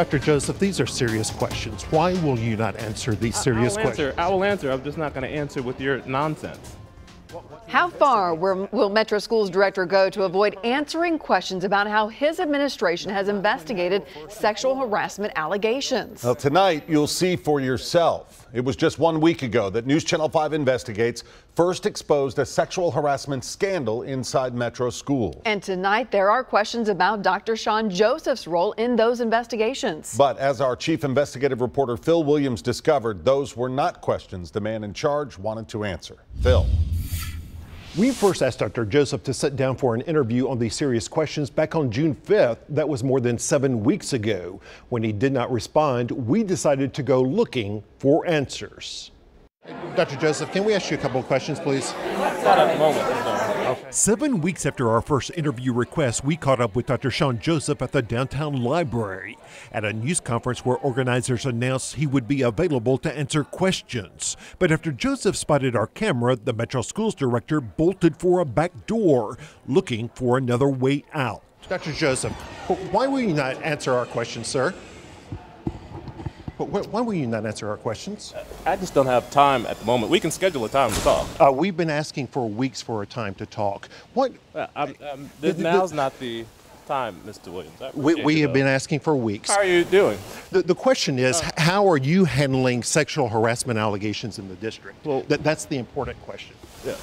Dr. Joseph, these are serious questions. Why will you not answer these serious questions? I will answer. I'm just not going to answer with your nonsense. How far will Metro Schools director go to avoid answering questions about how his administration has investigated sexual harassment allegations? Well, tonight you'll see for yourself. It was just 1 week ago that NewsChannel 5 Investigates first exposed a sexual harassment scandal inside Metro schools. And tonight there are questions about Dr. Sean Joseph's role in those investigations. But as our chief investigative reporter Phil Williams discovered, those were not questions the man in charge wanted to answer. Phil. We first asked Dr. Joseph to sit down for an interview on these serious questions back on June 5th. That was more than 7 weeks ago. When he did not respond, we decided to go looking for answers. Dr. Joseph, can we ask you a couple of questions, please? Not at the moment. Okay. 7 weeks after our first interview request, we caught up with Dr. Sean Joseph at the downtown library at a news conference where organizers announced he would be available to answer questions. But after Joseph spotted our camera, the Metro Schools director bolted for a back door, looking for another way out. Dr. Joseph, why will you not answer our questions, sir? Why will you not answer our questions? I just don't have time at the moment. We can schedule a time to talk. We've been asking for weeks for a time to talk. What? Now's not the time, Mr. Williams. We have been asking for weeks. How are you doing? The question is, how are you handling sexual harassment allegations in the district? Well, that's the important question. Yeah.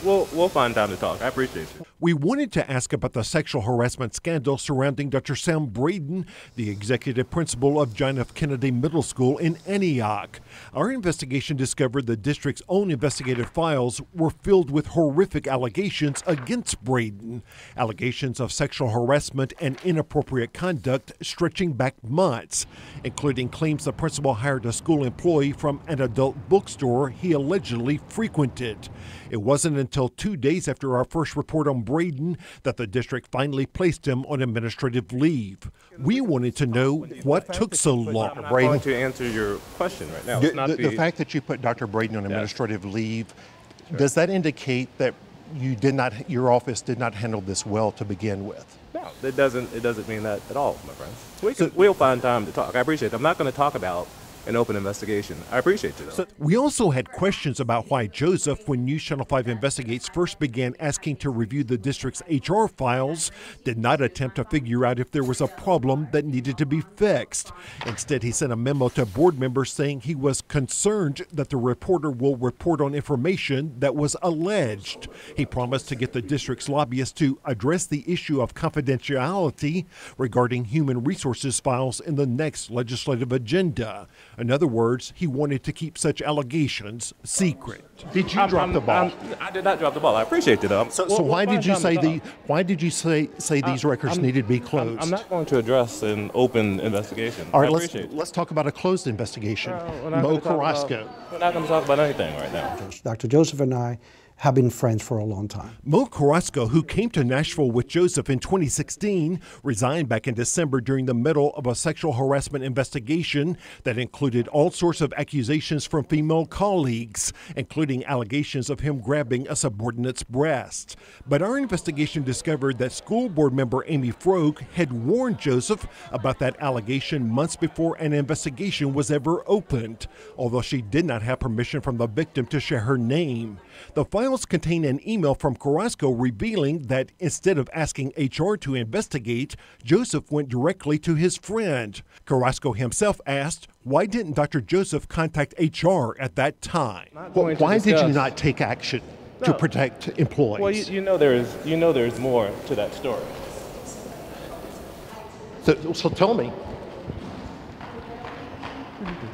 We'll find time to talk. I appreciate you. We wanted to ask about the sexual harassment scandal surrounding Dr. Sam Braden, the executive principal of John F. Kennedy Middle School in Antioch. Our investigation discovered the district's own investigative files were filled with horrific allegations against Braden. Allegations of sexual harassment and inappropriate conduct stretching back months, including claims the principal hired a school employee from an adult bookstore he allegedly frequented. It wasn't until 2 days after our first report on Braden that the district finally placed him on administrative leave. We wanted to know what took so long. I'm not going to answer your question right now. The fact that you put Dr. Braden on administrative leave, does that indicate that your office did not handle this well to begin with? No, it doesn't mean that at all, my friend. We'll find time to talk. I appreciate it. I'm not going to talk about an open investigation. I appreciate you, though. So we also had questions about why Joseph, when NewsChannel 5 Investigates first began asking to review the district's HR files, did not attempt to figure out if there was a problem that needed to be fixed. Instead, he sent a memo to board members saying he was concerned that the reporter will report on information that was alleged. He promised to get the district's lobbyists to address the issue of confidentiality regarding human resources files in the next legislative agenda. In other words, he wanted to keep such allegations secret. Did you drop the ball? I did not drop the ball. I appreciate it, though. So why did you say these records needed to be closed? I'm not going to address an open investigation. All right, let's talk about a closed investigation. Mo Carrasco. We're not going to talk about anything right now. Dr. Joseph and I have been friends for a long time. Mo Carrasco, who came to Nashville with Joseph in 2016, resigned back in December during the middle of a sexual harassment investigation that included all sorts of accusations from female colleagues, including allegations of him grabbing a subordinate's breast. But our investigation discovered that school board member Amy Froeg had warned Joseph about that allegation months before an investigation was ever opened, although she did not have permission from the victim to share her name. The files contain an email from Carrasco revealing that instead of asking HR to investigate, Joseph went directly to his friend. Carrasco himself asked, why didn't Dr. Joseph contact HR at that time? Why did you not take action to protect employees? Well, you know there's more to that story. So tell me.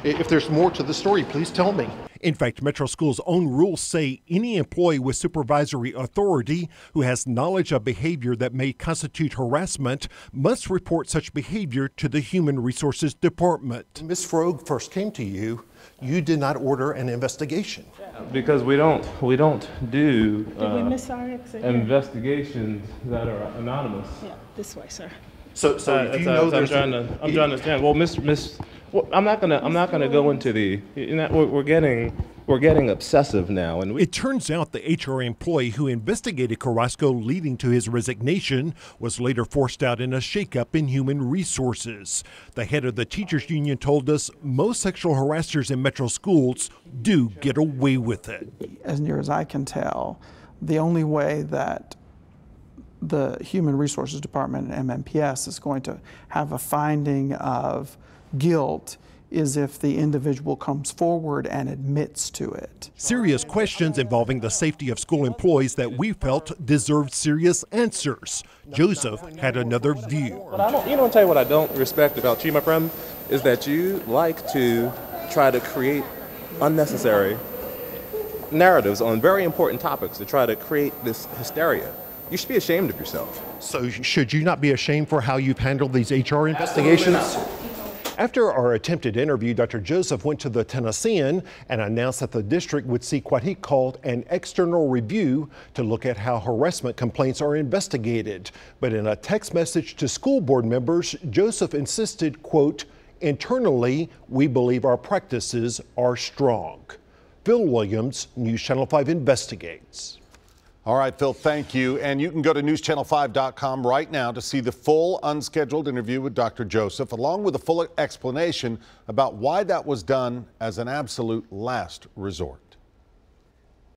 If there's more to the story, please tell me. In fact, Metro Schools' own rules say any employee with supervisory authority who has knowledge of behavior that may constitute harassment must report such behavior to the Human Resources Department. Ms. Froeg first came to you. You did not order an investigation. Because we don't do Did we miss our exit? investigations that are anonymous. Yeah, this way, sir. So if you know I'm trying to understand. Well, I'm not gonna go into the. We're getting We're getting obsessive now. And It turns out the HR employee who investigated Carrasco leading to his resignation was later forced out in a shakeup in human resources. The head of the teachers union told us most sexual harassers in metro schools do get away with it. As near as I can tell, the only way that the Human Resources Department and MMPS is going to have a finding of guilt is if the individual comes forward and admits to it. Serious questions involving the safety of school employees that we felt deserved serious answers. Joseph had another view. But I'll tell you what I don't respect about you, my friend, is that you like to try to create unnecessary narratives on very important topics to try to create this hysteria. You should be ashamed of yourself. So should you not be ashamed for how you've handled these HR investigations? After our attempted interview, Dr. Joseph went to the Tennessean and announced that the district would seek what he called an external review to look at how harassment complaints are investigated. But in a text message to school board members, Joseph insisted, quote, "Internally, we believe our practices are strong." Phil Williams, News Channel 5 investigates. All right, Phil, thank you. And you can go to newschannel5.com right now to see the full unscheduled interview with Dr. Joseph, along with a full explanation about why that was done as an absolute last resort.